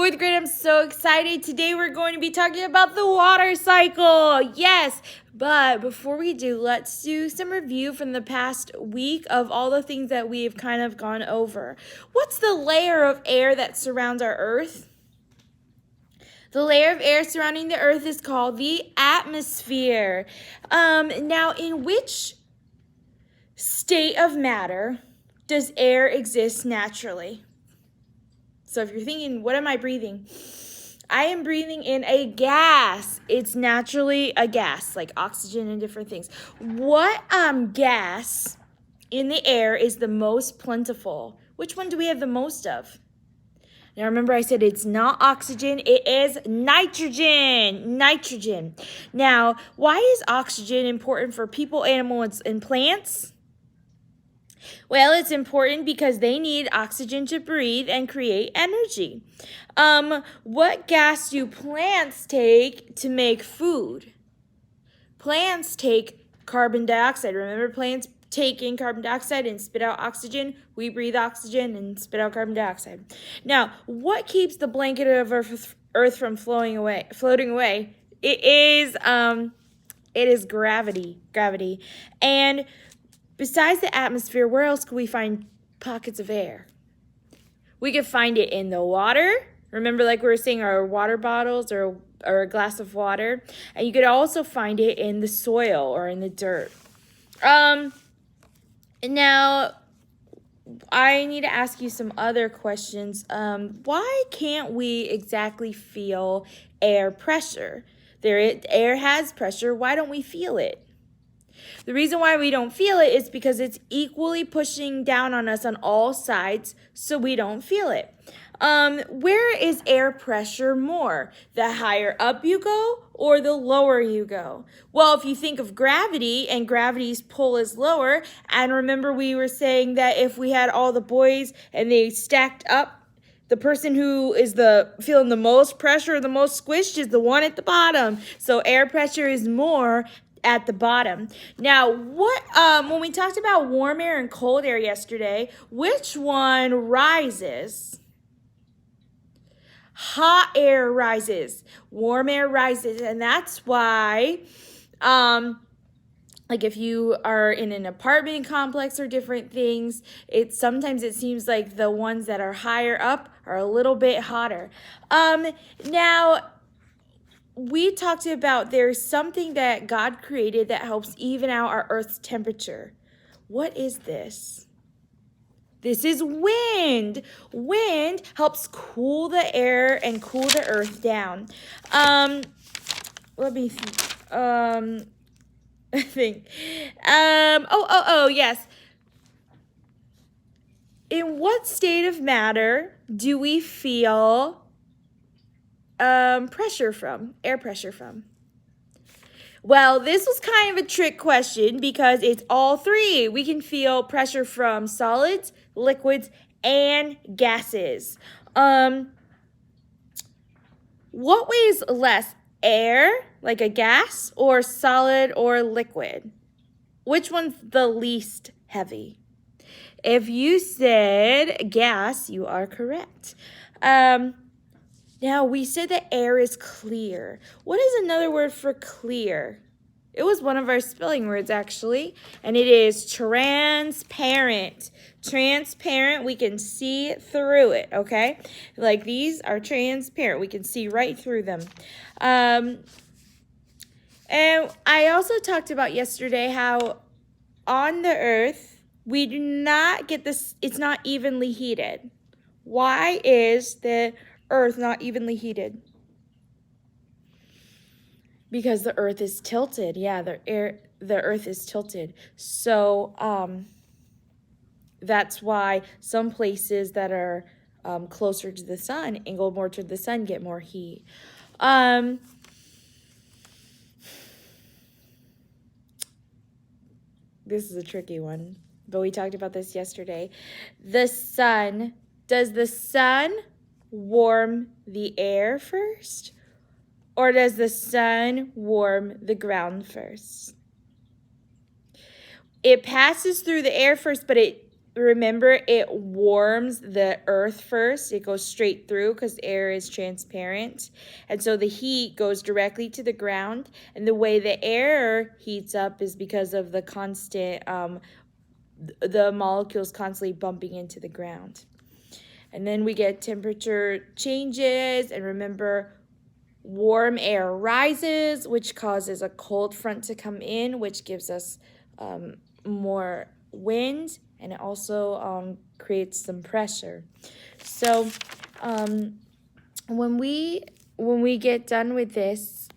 Fourth grade, I'm so excited. Today we're going to be talking about the water cycle. Yes, but before we do, let's do some review from the past week of all the things that we've kind of gone over. What's the layer of air that surrounds our Earth? The layer of air surrounding the Earth is called the atmosphere. Now, in which state of matter does air exist naturally? So if you're thinking, what am I breathing? I am breathing in a gas. It's naturally a gas, like oxygen and different things. What gas in the air is the most plentiful? Which one do we have the most of? Now remember I said it's not oxygen, it is nitrogen. Nitrogen. Now, why is oxygen important for people, animals, and plants? Well, it's important because they need oxygen to breathe and create energy. What gas do plants take to make food? Plants take carbon dioxide. Remember, plants take in carbon dioxide and spit out oxygen. We breathe oxygen and spit out carbon dioxide. Now, what keeps the blanket of Earth from floating away? It is gravity. Gravity. And besides the atmosphere, where else could we find pockets of air? We could find it in the water. Remember, like we were saying, our water bottles or a glass of water. And you could also find it in the soil or in the dirt. Now, I need to ask you some other questions. Why can't we exactly feel air pressure? Air has pressure. Why don't we feel it? The reason why we don't feel it is because it's equally pushing down on us on all sides, so we don't feel it. Where is air pressure more? The higher up you go or the lower you go? Well, if you think of gravity and gravity's pull is lower, and remember we were saying that if we had all the boys and they stacked up, the person who is feeling the most pressure, the most squished is the one at the bottom. So air pressure is more at the bottom. Now, when we talked about warm air and cold air yesterday, which one rises? Hot air rises, warm air rises, and that's why, like if you are in an apartment complex or different things, sometimes it seems like the ones that are higher up are a little bit hotter. Now, we talked about there's something that God created that helps even out our Earth's temperature. What is this? This is wind. Wind helps cool the air and cool the Earth down. Let me think. Yes. In what state of matter do we feel pressure from, air pressure from? Well, this was kind of a trick question because it's all three. We can feel pressure from solids, liquids, and gases. What weighs less, air, like a gas, or solid or liquid? Which one's the least heavy? If you said gas, you are correct. Now, we said that air is clear. What is another word for clear? It was one of our spelling words, actually, and it is transparent. Transparent, we can see through it, okay? Like these are transparent. We can see right through them. And I also talked about yesterday how on the Earth, we do not get this, it's not evenly heated. Why is the Earth not evenly heated? Because the Earth is tilted. Yeah, the Earth is tilted. So that's why some places that are closer to the sun and go more to the sun get more heat. This is a tricky one, but we talked about this yesterday. Does the sun warm the air first? Or does the sun warm the ground first? It passes through the air first, but it remember, it warms the earth first. It goes straight through because air is transparent. And so the heat goes directly to the ground. And the way the air heats up is because of the constant, the molecules constantly bumping into the ground. And then we get temperature changes. And remember, warm air rises, which causes a cold front to come in, which gives us more wind, and it also creates some pressure. So when we get done with this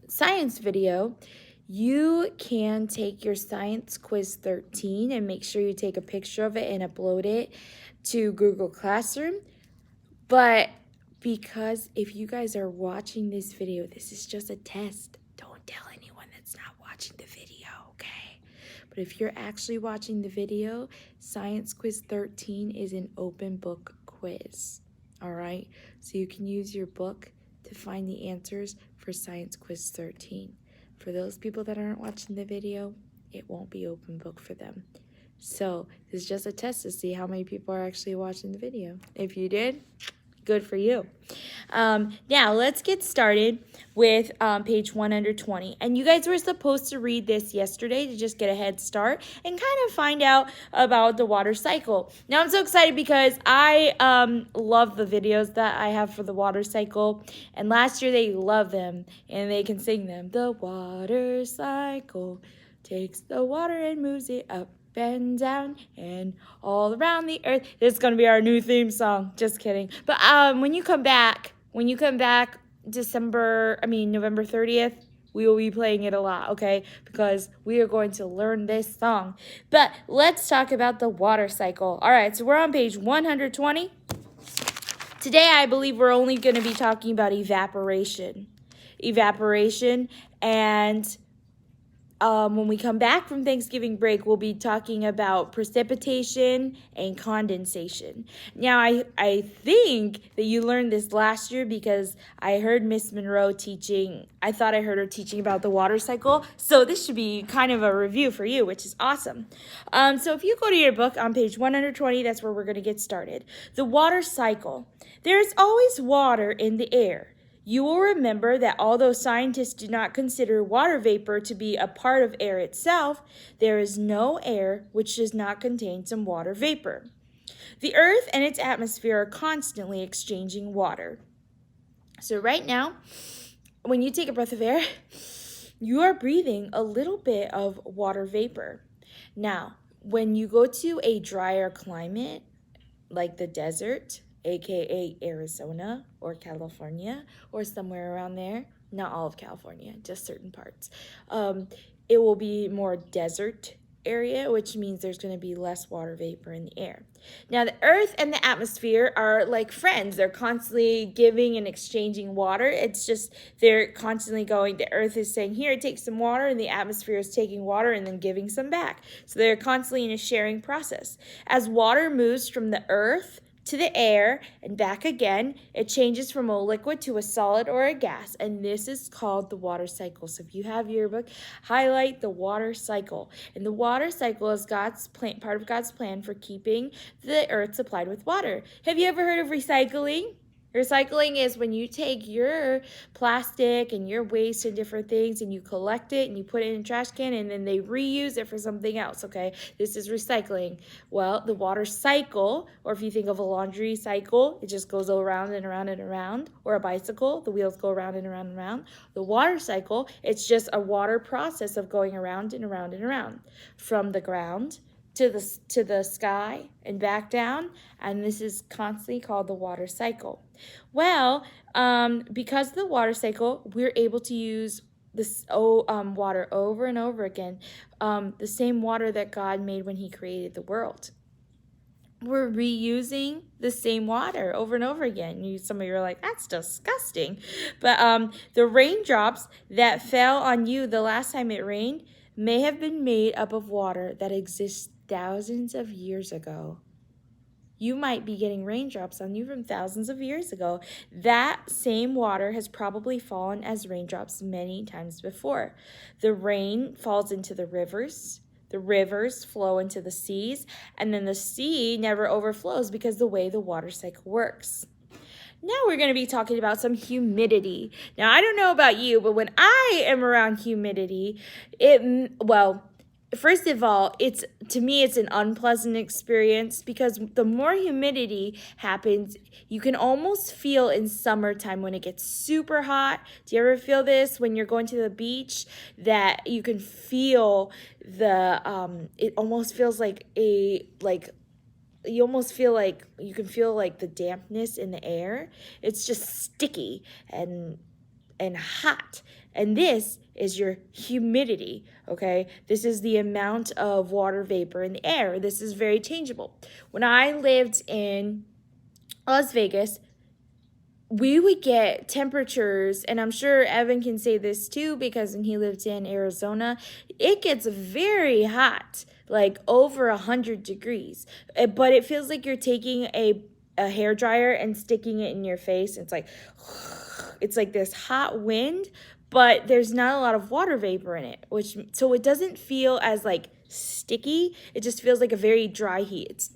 science video, you can take your Science Quiz 13 and make sure you take a picture of it and upload it to Google Classroom. But because if you guys are watching this video, this is just a test. Don't tell anyone that's not watching the video, okay? But if you're actually watching the video, Science Quiz 13 is an open book quiz, all right? So you can use your book to find the answers for Science Quiz 13. For those people that aren't watching the video, it won't be open book for them. So this is just a test to see how many people are actually watching the video. If you did, good for you. Now let's get started with page 120. And you guys were supposed to read this yesterday to just get a head start and kind of find out about the water cycle. Now I'm so excited because I love the videos that I have for the water cycle. And last year they love them and they can sing them. The water cycle takes the water and moves it up and down and all around the earth. This is going to be our new theme song. Just kidding. But when you come back November 30th, we will be playing it a lot, okay? Because we are going to learn this song. But let's talk about the water cycle. All right, so we're on page 120. Today, I believe we're only going to be talking about evaporation. And when we come back from Thanksgiving break, we'll be talking about precipitation and condensation. Now, I think that you learned this last year because I heard Miss Monroe teaching. I thought I heard her teaching about the water cycle. So this should be kind of a review for you, which is awesome. So if you go to your book on page 120, that's where we're going to get started. The water cycle. There is always water in the air. You will remember that although scientists do not consider water vapor to be a part of air itself, there is no air which does not contain some water vapor. The Earth and its atmosphere are constantly exchanging water. So right now, when you take a breath of air, you are breathing a little bit of water vapor. Now, when you go to a drier climate, like the desert, aka Arizona or California or somewhere around there, not all of California, just certain parts, it will be more desert area, which means there's going to be less water vapor in the air. Now, the Earth and the atmosphere are like friends. They're constantly giving and exchanging water. It's just they're constantly going. The Earth is saying, here, take some water, and the atmosphere is taking water and then giving some back. So they're constantly in a sharing process. As water moves from the Earth to the air and back again, it changes from a liquid to a solid or a gas, and this is called the water cycle. So if you have your book, highlight the water cycle. And the water cycle is God's plan, part of God's plan for keeping the earth supplied with water. Have you ever heard of recycling? Recycling is when you take your plastic and your waste and different things and you collect it and you put it in a trash can and then they reuse it for something else, okay? This is recycling. Well, the water cycle, or if you think of a laundry cycle, it just goes around and around and around, or a bicycle, the wheels go around and around and around. The water cycle, it's just a water process of going around and around and around from the ground to the sky and back down, and this is constantly called the water cycle. Well, because of the water cycle, we're able to use this water over and over again, the same water that God made when he created the world. We're reusing the same water over and over again. Some of you are like, that's disgusting. But the raindrops that fell on you the last time it rained may have been made up of water that exists thousands of years ago. You might be getting raindrops on you from thousands of years ago. That same water has probably fallen as raindrops many times before. The rain falls into the rivers, The rivers flow into the seas, and then the sea never overflows because the way the water cycle works. Now we're going to be talking about some humidity. Now, I don't know about you, but when I am around humidity, first of all, to me it's an unpleasant experience because the more humidity happens, you can almost feel in summertime when it gets super hot. Do you ever feel this when you're going to the beach that you can feel it almost feels like you almost feel like you can feel like the dampness in the air. It's just sticky and hot. And this is your humidity, okay? This is the amount of water vapor in the air. This is very changeable. When I lived in Las Vegas, we would get temperatures, and I'm sure Evan can say this too because when he lived in Arizona, it gets very hot, like over 100 degrees. But it feels like you're taking a hair dryer and sticking it in your face. It's like this hot wind, but there's not a lot of water vapor in it, so it doesn't feel as like sticky. It just feels like a very dry heat.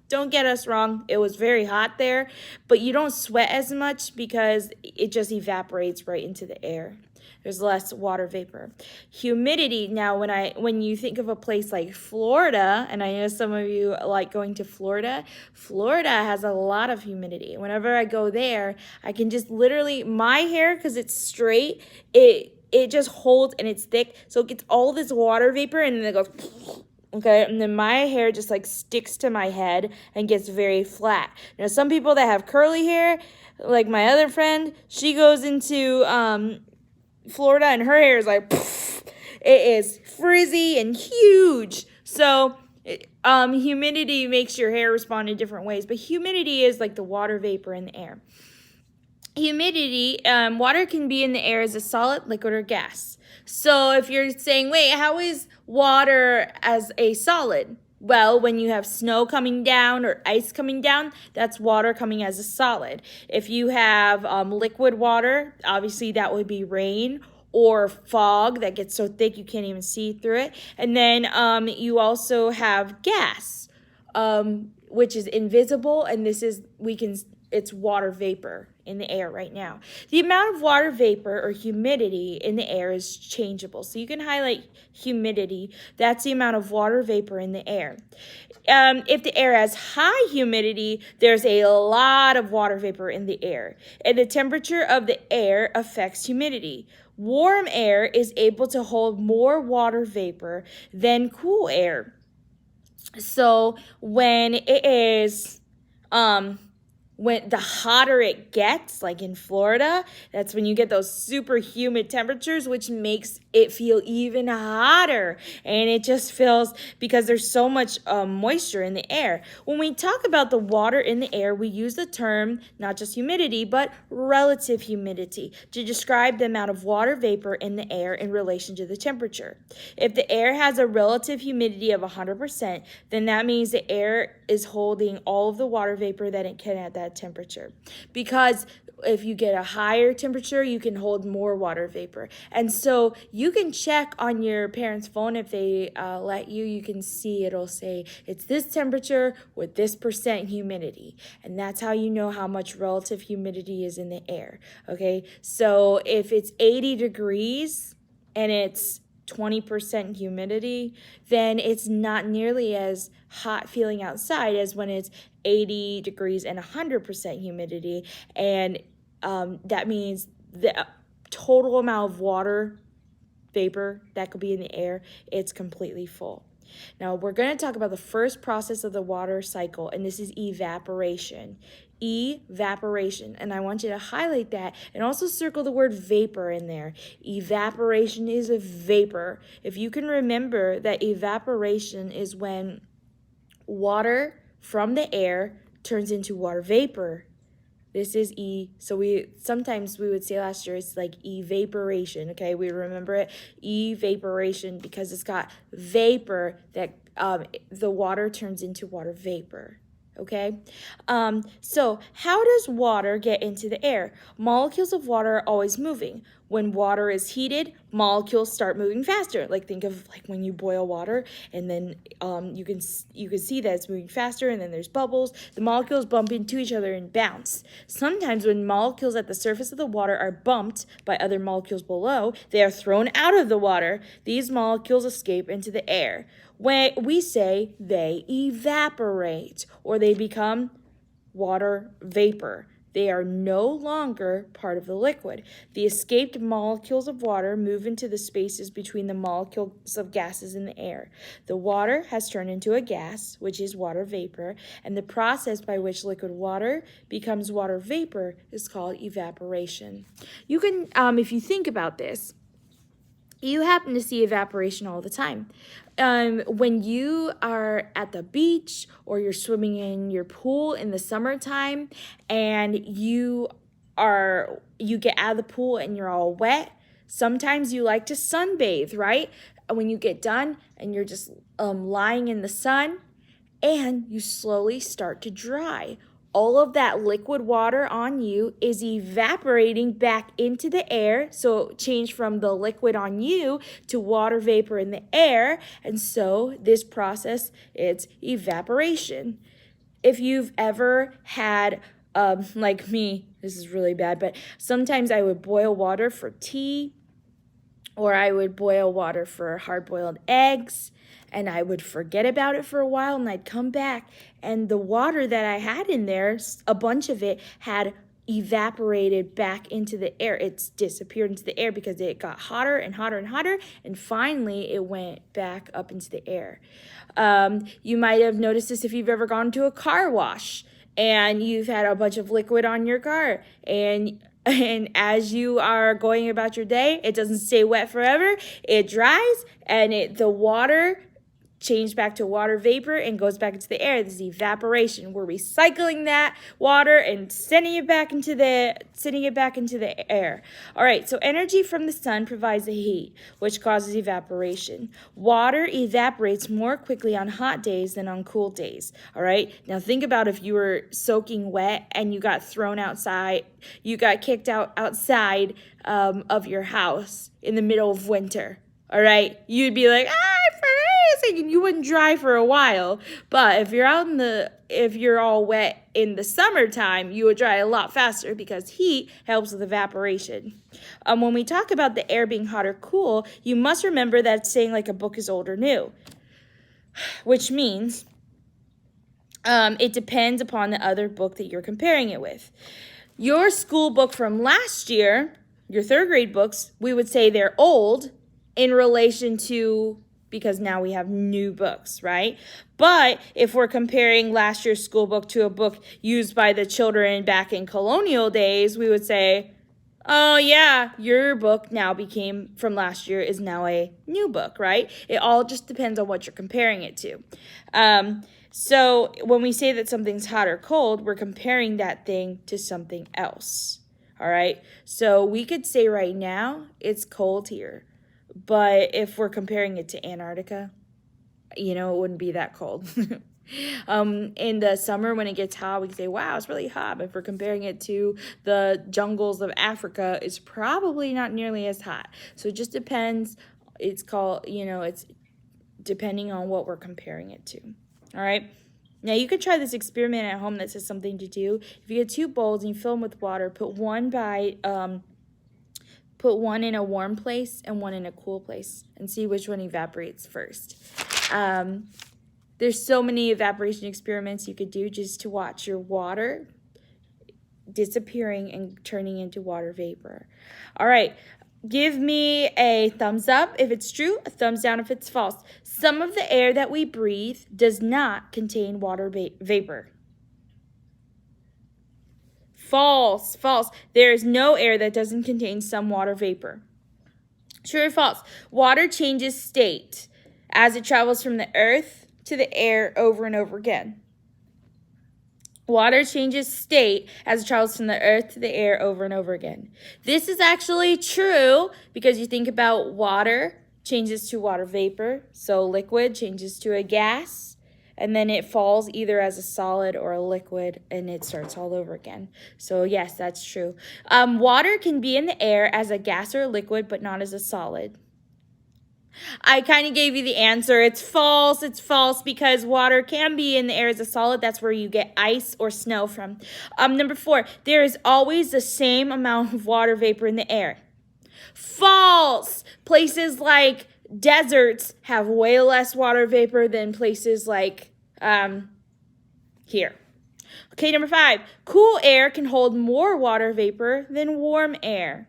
Don't get us wrong, it was very hot there, but you don't sweat as much because it just evaporates right into the air. There's less water vapor. Humidity, now when you think of a place like Florida, and I know some of you like going to Florida, Florida has a lot of humidity. Whenever I go there, I can just literally, my hair, because it's straight, it just holds and it's thick, so it gets all this water vapor and then it goes, okay, and then my hair just like sticks to my head and gets very flat. Now, some people that have curly hair, like my other friend, she goes into Florida and her hair is like, it is frizzy and huge. So humidity makes your hair respond in different ways, but humidity is like the water vapor in the air. Humidity, water can be in the air as a solid, liquid, or gas. So if you're saying, wait, how is water as a solid? Well, when you have snow coming down or ice coming down, that's water coming as a solid. If you have liquid water, obviously that would be rain or fog that gets so thick you can't even see through it. And then you also have gas, which is invisible, and it's water vapor in the air right now. The amount of water vapor or humidity in the air is changeable. So you can highlight humidity. That's the amount of water vapor in the air. If the air has high humidity, there's a lot of water vapor in the air. And the temperature of the air affects humidity. Warm air is able to hold more water vapor than cool air. So when it is when the hotter it gets, like in Florida, that's when you get those super humid temperatures, which makes it feel even hotter. And it just feels, because there's so much moisture in the air. When we talk about the water in the air, we use the term, not just humidity, but relative humidity to describe the amount of water vapor in the air in relation to the temperature. If the air has a relative humidity of 100%, then that means the air is holding all of the water vapor that it can at that temperature. Because if you get a higher temperature, you can hold more water vapor. And so you can check on your parents' phone if they let you. You can see it'll say it's this temperature with this % humidity. And that's how you know how much relative humidity is in the air. Okay, so if it's 80 degrees and it's 20% humidity, then it's not nearly as hot feeling outside as when it's 80 degrees and 100% humidity. And that means the total amount of water vapor that could be in the air, it's completely full. Now we're going to talk about the first process of the water cycle, and this is evaporation. Evaporation, and I want you to highlight that and also circle the word vapor in there. Evaporation is a vapor. If you can remember that evaporation is when water from the air turns into water vapor. This is so sometimes we would say last year it's like evaporation, okay? We remember it, evaporation, because it's got vapor that the water turns into water vapor. Okay, so how does water get into the air? Molecules of water are always moving. When water is heated, molecules start moving faster. Like think of like when you boil water, and then you can see that it's moving faster, and then there's bubbles. The molecules bump into each other and bounce. Sometimes when molecules at the surface of the water are bumped by other molecules below, they are thrown out of the water. These molecules escape into the air. When we say they evaporate, or they become water vapor. They are no longer part of the liquid. The escaped molecules of water move into the spaces between the molecules of gases in the air. The water has turned into a gas, which is water vapor, and the process by which liquid water becomes water vapor is called evaporation. You can, if you think about this, you happen to see evaporation all the time. When you are at the beach or you're swimming in your pool in the summertime and you get out of the pool and you're all wet, sometimes you like to sunbathe, right? When you get done and you're just lying in the sun and you slowly start to dry. All of that liquid water on you is evaporating back into the air. So it changed from the liquid on you to water vapor in the air. And so this process, it's evaporation. If you've ever had, like me, this is really bad, but sometimes I would boil water for tea, or I would boil water for hard-boiled eggs, and I would forget about it for a while, and I'd come back, and the water that I had in there, a bunch of it had evaporated back into the air. It's disappeared into the air because it got hotter and hotter and hotter, and finally it went back up into the air. You might have noticed this if you've ever gone to a car wash, and you've had a bunch of liquid on your car, and as you are going about your day, it doesn't stay wet forever. It dries, and the water changed back to water vapor and goes back into the air. This is evaporation. We're recycling that water and sending it back into the air. All right, so energy from the sun provides the heat, which causes evaporation. Water evaporates more quickly on hot days than on cool days. All right, now think about if you were soaking wet and you got thrown outside, you got kicked outside of your house in the middle of winter. All right, you'd be like, and you wouldn't dry for a while. But if you're all wet in the summertime, you would dry a lot faster because heat helps with evaporation. When we talk about the air being hot or cool, you must remember that it's saying like a book is old or new, which means it depends upon the other book that you're comparing it with. Your school book from last year, your third grade books, we would say they're old in relation to, because now we have new books, right? But if we're comparing last year's school book to a book used by the children back in colonial days, we would say, oh yeah, your book from last year is now a new book, right? It all just depends on what you're comparing it to. So when we say that something's hot or cold, we're comparing that thing to something else, all right? So we could say right now it's cold here. But if we're comparing it to Antarctica, it wouldn't be that cold. In the summer when it gets hot, we can say, wow, it's really hot. But if we're comparing it to the jungles of Africa, it's probably not nearly as hot. So it just depends. It's depending on what we're comparing it to. All right. Now you could try this experiment at home that says something to do. If you get 2 bowls and you fill them with water, put one in a warm place and one in a cool place and see which one evaporates first. There's so many evaporation experiments you could do just to watch your water disappearing and turning into water vapor. All right, give me a thumbs up if it's true, a thumbs down if it's false. Some of the air that we breathe does not contain water vapor. False. There is no air that doesn't contain some water vapor. True or false? Water changes state as it travels from the earth to the air over and over again. Water changes state as it travels from the earth to the air over and over again. This is actually true because you think about water changes to water vapor, so liquid changes to a gas. and then it falls either as a solid or a liquid, and it starts all over again. So yes, that's true. Water can be in the air as a gas or a liquid, but not as a solid. I kind of gave you the answer. It's false. It's false because water can be in the air as a solid. That's where you get ice or snow from. Number 4, there is always the same amount of water vapor in the air. False. Places like deserts have way less water vapor than places like here. Okay, number 5, cool air can hold more water vapor than warm air.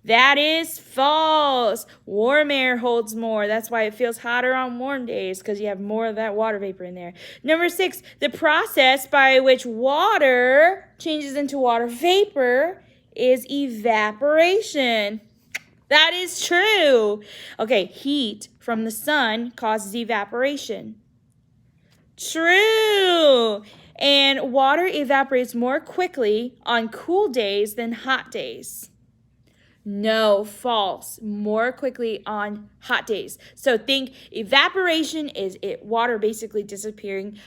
That is false. Warm air holds more. That's why it feels hotter on warm days, because you have more of that water vapor in there. Number 6, the process by which water changes into water vapor is evaporation. That is true. Okay, heat from the sun causes evaporation. True. And water evaporates more quickly on cool days than hot days. No, false. More quickly on hot days. So think evaporation is water basically disappearing,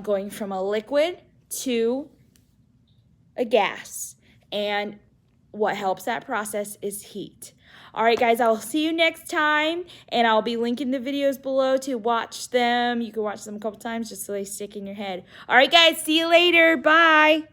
going from a liquid to a gas. And what helps that process is heat. All right, guys, I'll see you next time, and I'll be linking the videos below to watch them. You can watch them a couple times just so they stick in your head. All right, guys, see you later. Bye.